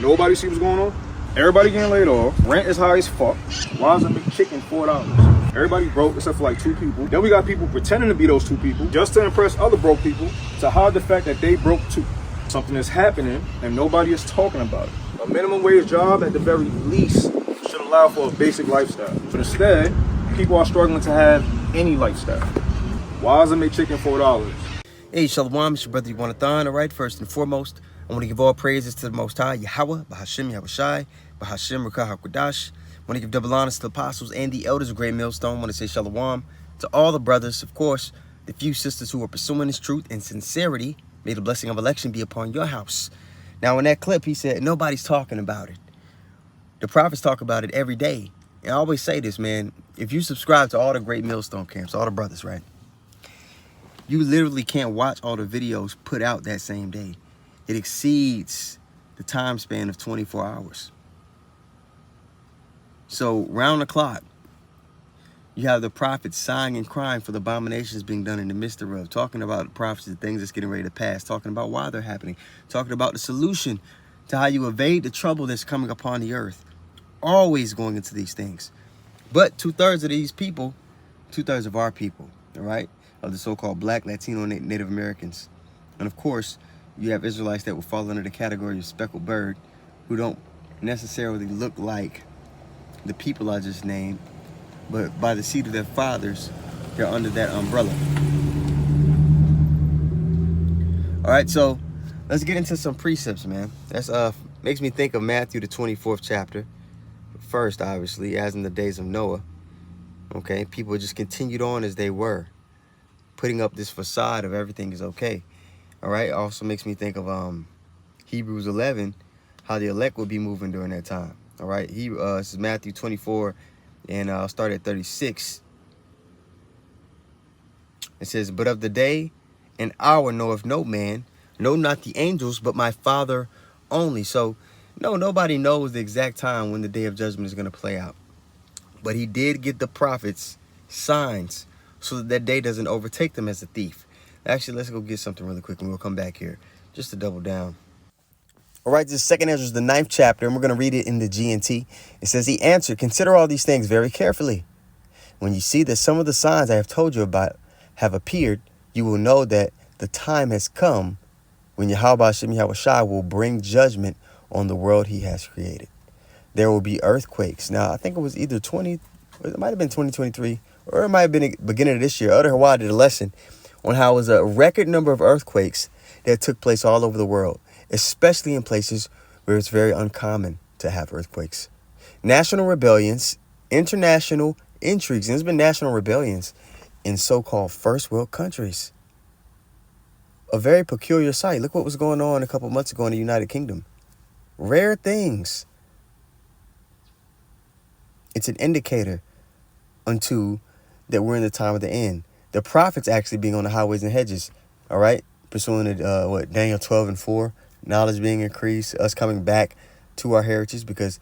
Nobody see what's going on. Everybody getting laid off. Rent is high as fuck. Why is it kicking $4? Everybody broke except for like 2 people. Then we got people pretending to be those 2 people just to impress other broke people to hide the fact that they broke too. Something is happening and nobody is talking about it. A minimum wage job at the very least should allow for a basic lifestyle. But instead, people are struggling to have any lifestyle. Why is it make chicken $4? Hey, Shalom, it's your brother Yonathan. All right, first and foremost, I want to give all praises to the Most High, Yahweh, Bahashim Yahushai, Bahashim Rakah HaKodash. I want to give double honors to the apostles and the elders of Great Millstone. I want to say Shalom to all the brothers, of course, the few sisters who are pursuing this truth and sincerity. May the blessing of election be upon your house. Now, in that clip, he said, nobody's talking about it. The prophets talk about it every day. And I always say this, man, if you subscribe to all the Great Millstone camps, all the brothers, right? You literally can't watch all the videos put out that same day. It exceeds the time span of 24 hours. So round the clock, you have the prophets sighing and crying for the abominations being done in the midst thereof, talking about the prophecies, the things that's getting ready to pass, talking about why they're happening, talking about the solution to how you evade the trouble that's coming upon the earth. Always going into these things. But 2/3 of these people, 2/3 of our people, all right, of the so-called Black, Latino, and Native Americans. And of course, you have Israelites that will fall under the category of speckled bird, who don't necessarily look like the people I just named, but by the seed of their fathers, they're under that umbrella. All right, so let's get into some precepts, man. That's makes me think of Matthew, the 24th chapter. First, obviously, as in the days of Noah. Okay, people just continued on as they were, putting up this facade of everything is okay. All right, also makes me think of Hebrews 11, how the elect will be moving during that time. All right, this is Matthew 24, and I'll start at 36. It says, but of the day and hour knoweth no man, no, not the angels, but my Father only. So, no, nobody knows the exact time when the day of judgment is going to play out. But he did get the prophets signs so that that day doesn't overtake them as a thief. Actually, let's go get something really quick, and we'll come back here just to double down. All right, this is 2nd Ezra, the 9th chapter, and we're going to read it in the GNT. It says, he answered, consider all these things very carefully. When you see that some of the signs I have told you about have appeared, you will know that the time has come when Yahweh Hashem Yahushai will bring judgment on the world he has created. There will be earthquakes. Now, I think it was either it might have been 2023, or it might have been the beginning of this year. Other Hawaii did a lesson on how it was a record number of earthquakes that took place all over the world, especially in places where it's very uncommon to have earthquakes. National rebellions, international intrigues, and there's been national rebellions in so-called first world countries. A very peculiar sight. Look what was going on a couple months ago in the United Kingdom. Rare things. It's an indicator unto that we're in the time of the end. The prophets actually being on the highways and hedges, all right? Pursuing Daniel 12:4, knowledge being increased, us coming back to our heritage, because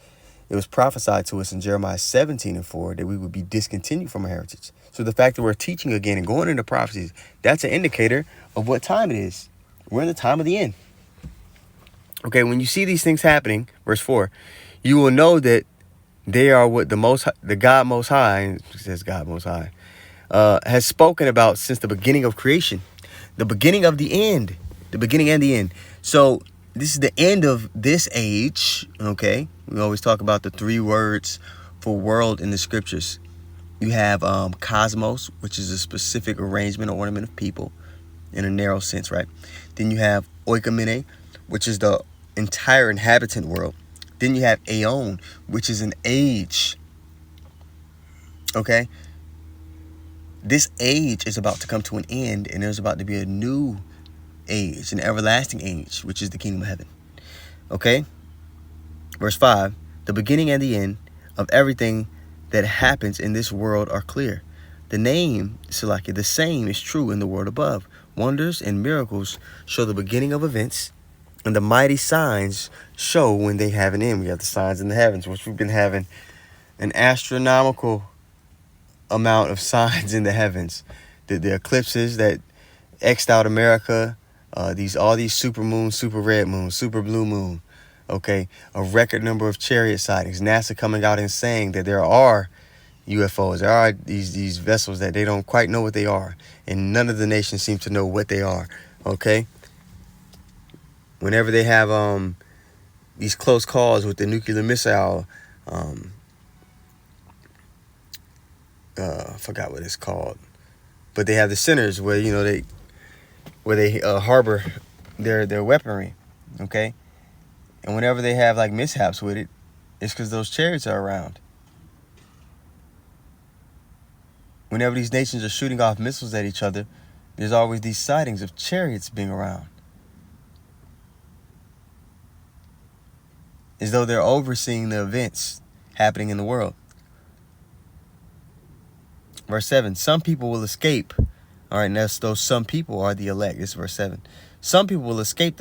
it was prophesied to us in Jeremiah 17:4 that we would be discontinued from our heritage. So the fact that we're teaching again and going into prophecies, that's an indicator of what time it is. We're in the time of the end. Okay, when you see these things happening, verse 4, you will know that they are what the God Most High, and it says God Most High, has spoken about since the beginning of creation, the beginning of the end, the beginning and the end. So this is the end of this age. Okay, we always talk about the 3 words for world in the scriptures. You have cosmos, which is a specific arrangement or ornament of people in a narrow sense, right? Then you have oikomene, which is the entire inhabitant world. Then you have aeon, which is an age. Okay? This age is about to come to an end, and there's about to be a new age, an everlasting age, which is the kingdom of heaven. Okay? Verse 5, the beginning and the end of everything that happens in this world are clear. The name, Salakia, the same is true in the world above. Wonders and miracles show the beginning of events, and the mighty signs show when they have an end. We have the signs in the heavens, which we've been having an astronomical amount of signs in the heavens. The eclipses that X'd out America, all these super moons, super red moon, super blue moon, Okay, a record number of chariot sightings. NASA coming out and saying that there are UFOs. There are these vessels that they don't quite know what they are, and none of the nations seem to know what they are. Okay, whenever they have these close calls with the nuclear missile, I forgot what it's called, but they have the centers where they harbor their weaponry. Okay, and whenever they have like mishaps with it, it's because those chariots are around. Whenever these nations are shooting off missiles at each other, there's always these sightings of chariots being around. As though they're overseeing the events happening in the world. Verse 7, some people will escape. All right, and those some people are the elect. This is verse 7. Some people will escape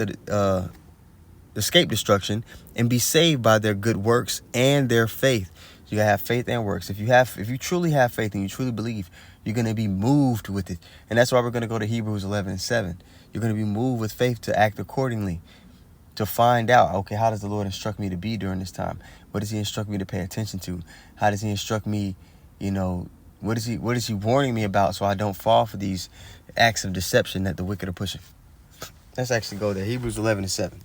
escape destruction and be saved by their good works and their faith. So you gotta have faith and works. If you truly have faith and you truly believe, you're gonna be moved with it. And that's why we're gonna go to Hebrews 11:7. You're gonna be moved with faith to act accordingly, to find out, okay, how does the Lord instruct me to be during this time? What does he instruct me to pay attention to? How does he instruct me, what is he warning me about so I don't fall for these acts of deception that the wicked are pushing? Let's actually go there. Hebrews 11:7.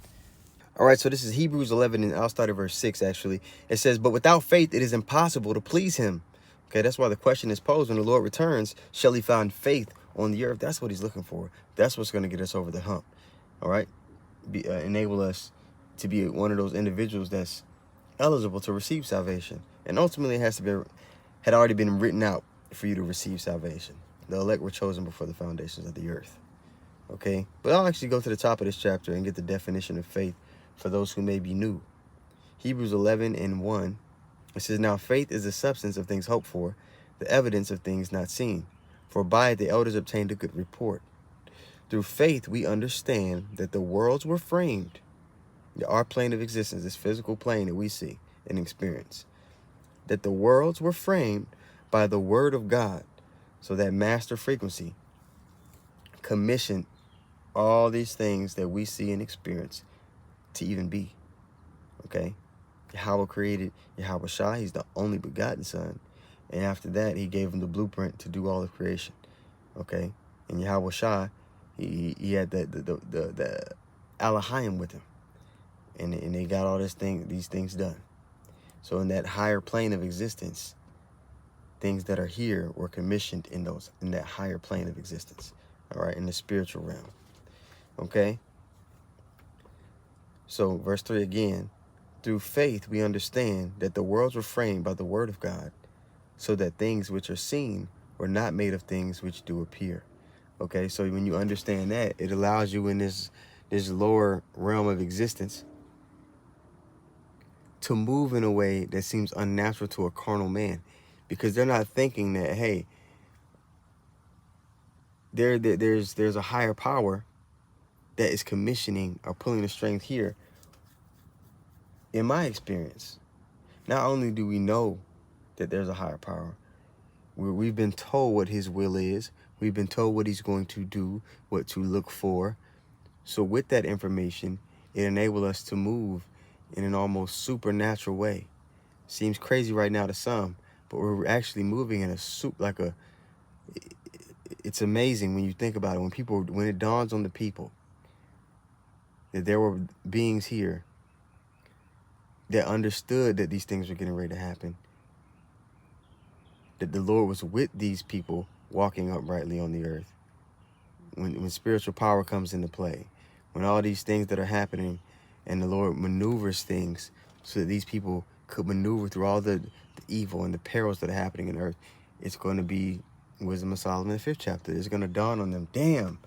All right, so this is Hebrews 11, and I'll start at verse 6, actually. It says, but without faith, it is impossible to please him. Okay, that's why the question is posed when the Lord returns, shall he find faith on the earth? That's what he's looking for. That's what's going to get us over the hump. All right, enable us to be one of those individuals that's eligible to receive salvation. And ultimately, it had already been written out for you to receive salvation. The elect were chosen before the foundations of the earth. Okay, but I'll actually go to the top of this chapter and get the definition of faith for those who may be new. Hebrews 11:1. It says, now faith is the substance of things hoped for, the evidence of things not seen. For by it the elders obtained a good report. Through faith we understand that the worlds were framed. Our plane of existence, this physical plane that we see and experience. That the worlds were framed by the word of God. So that master frequency commissioned all these things that we see and experience to even be. Okay, Yahweh created Yahweh Shai. He's the only begotten son, and after that he gave him the blueprint to do all of creation. Okay, and Yahweh Shai, he had the Elohim with him, and they got all these things done. So in that higher plane of existence, things that are here were commissioned in that higher plane of existence. All right, in the spiritual realm. Okay. So verse 3 again, through faith we understand that the worlds were framed by the word of God, so that things which are seen were not made of things which do appear. Okay, so when you understand that, it allows you in this lower realm of existence to move in a way that seems unnatural to a carnal man, because they're not thinking that, hey, there's a higher power that is commissioning or pulling the strings here. In my experience, not only do we know that there's a higher power, we've been told what his will is. We've been told what he's going to do, what to look for. So with that information, it enables us to move in an almost supernatural way. Seems crazy right now to some, but we're actually moving in it's amazing when you think about it. When it dawns on the people that there were beings here that understood that these things were getting ready to happen, that the Lord was with these people walking uprightly on the earth. When spiritual power comes into play, when all these things that are happening and the Lord maneuvers things so that these people could maneuver through all the evil and the perils that are happening in earth, it's going to be Wisdom of Solomon, the 5th chapter. It's going to dawn on them, damn,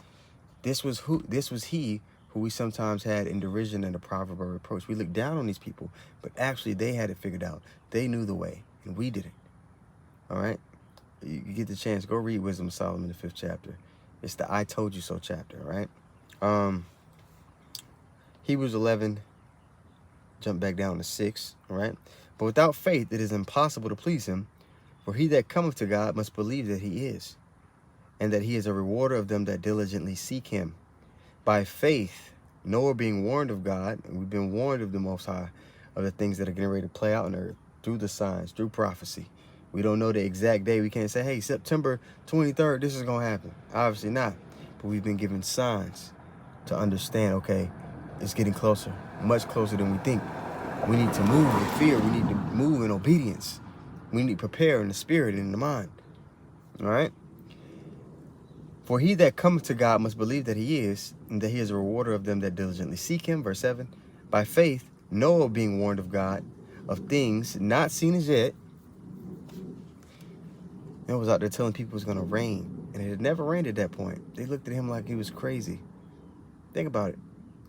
this was he who we sometimes had in derision and a proverb or reproach. We look down on these people, but actually they had it figured out. They knew the way, and we didn't. All right? You get the chance, go read Wisdom of Solomon, the 5th chapter. It's the I told you so chapter, right? Hebrews 11, jump back down to 6, all right? But without faith, it is impossible to please him, for he that cometh to God must believe that he is, and that he is a rewarder of them that diligently seek him. By faith, Noah being warned of God, and we've been warned of the Most High, of the things that are getting ready to play out on earth through the signs, through prophecy. We don't know the exact day. We can't say, hey, September 23rd, this is going to happen. Obviously not. But we've been given signs to understand, okay, it's getting closer, much closer than we think. We need to move with fear. We need to move in obedience. We need to prepare in the spirit and in the mind. All right? For he that cometh to God must believe that he is, and that he is a rewarder of them that diligently seek him. Verse 7. By faith, Noah being warned of God of things not seen as yet. Noah was out there telling people it was going to rain. And it had never rained at that point. They looked at him like he was crazy. Think about it.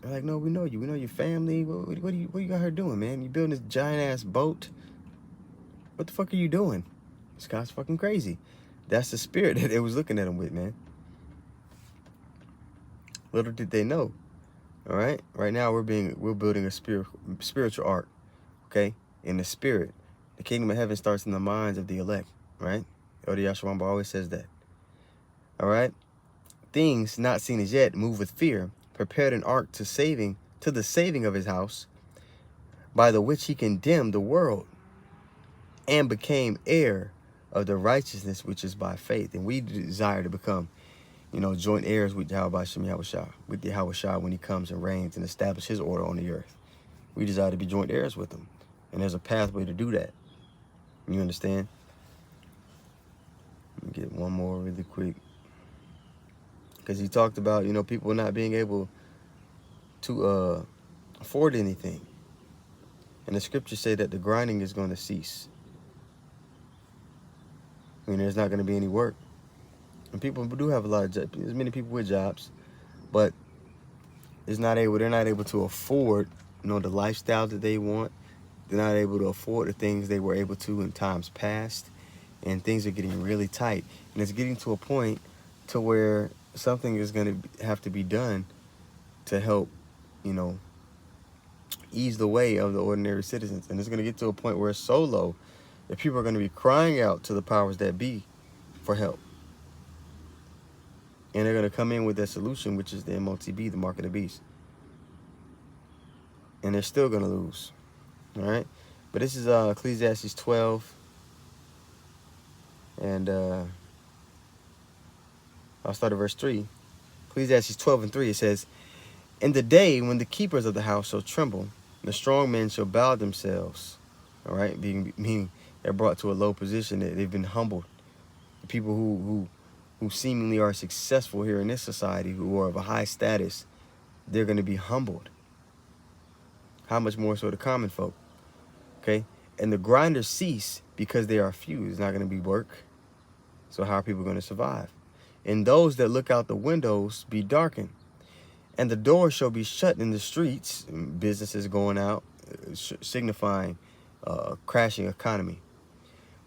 They're like, no, we know you. We know your family. What you got her doing, man? You building this giant-ass boat? What the fuck are you doing? This guy's fucking crazy. That's the spirit that they was looking at him with, man. Little did they know. All right? Right now, we're building a spiritual ark, okay? In the spirit. The kingdom of heaven starts in the minds of the elect, right? Elder Yashua always says that. All right? Things not seen as yet move with fear, prepared an ark to the saving of his house, by the which he condemned the world, and became heir of the righteousness which is by faith. And we desire to become, joint heirs with Yahweh Shem Yahushua, with Yahushua when he comes and reigns and establish his order on the earth. We desire to be joint heirs with him. And there's a pathway to do that. You understand? Let me get one more really quick. Because he talked about, people not being able to afford anything. And the scriptures say that the grinding is going to cease. There's not going to be any work. And people do have a lot of jobs. There's many people with jobs, but they're not able to afford, the lifestyle that they want. They're not able to afford the things they were able to in times past. And things are getting really tight. And it's getting to a point to where something is going to have to be done to help, ease the way of the ordinary citizens. And it's going to get to a point where it's so low that people are going to be crying out to the powers that be for help. And they're going to come in with their solution, which is the MOTB, the mark of the beast. And they're still going to lose. All right? But this is Ecclesiastes 12. And I'll start at verse 3. Ecclesiastes 12:3, it says, in the day when the keepers of the house shall tremble, the strong men shall bow themselves. All right? Meaning they're brought to a low position. They've been humbled. The people who seemingly are successful here in this society, who are of a high status, they're going to be humbled. How much more so the common folk? Okay? And the grinders cease because they are few. It's not going to be work. So how are people going to survive? And those that look out the windows be darkened. And the doors shall be shut in the streets, businesses going out, signifying crashing economy.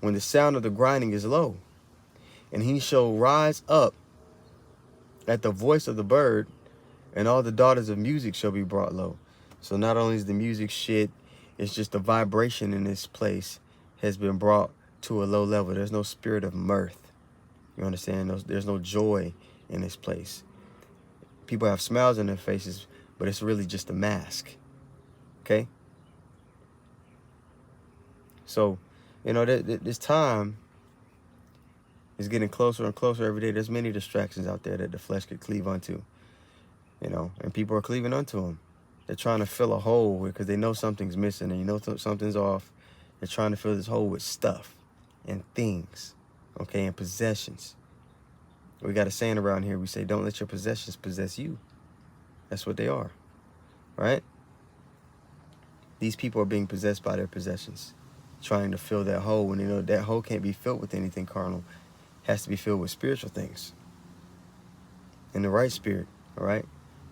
When the sound of the grinding is low, and he shall rise up at the voice of the bird, and all the daughters of music shall be brought low. So not only is the music shit, it's just the vibration in this place has been brought to a low level. There's no spirit of mirth. You understand? There's no joy in this place. People have smiles on their faces, but it's really just a mask. Okay? So, this time is getting closer and closer every day. There's many distractions out there that the flesh could cleave onto. And people are cleaving onto them. They're trying to fill a hole because they know something's missing and something's off. They're trying to fill this hole with stuff and things, okay, and possessions. We got a saying around here. We say, don't let your possessions possess you. That's what they are, right? These people are being possessed by their possessions, trying to fill that hole when they know that hole can't be filled with anything carnal. It has to be filled with spiritual things. In the right spirit, all right?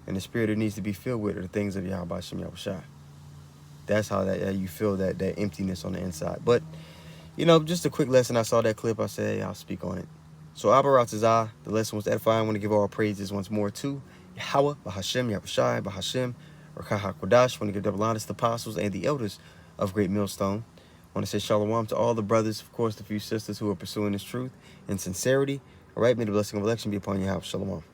And the spirit it needs to be filled with are the things of Yahweh Shem Yahushua. That's how you feel that emptiness on the inside. But, just a quick lesson. I saw that clip. I said, hey, I'll speak on it. So, Abarat Tazah, the lesson was edifying. I want to give all praises once more to Yahweh, Bahashem, Yahushua, Bahashem, Rakah HaKodash. I want to give double honors to the apostles and the elders of Great Millstone. I want to say shalom to all the brothers, of course, the few sisters who are pursuing this truth in sincerity. All right, may the blessing of election be upon you. Shalom.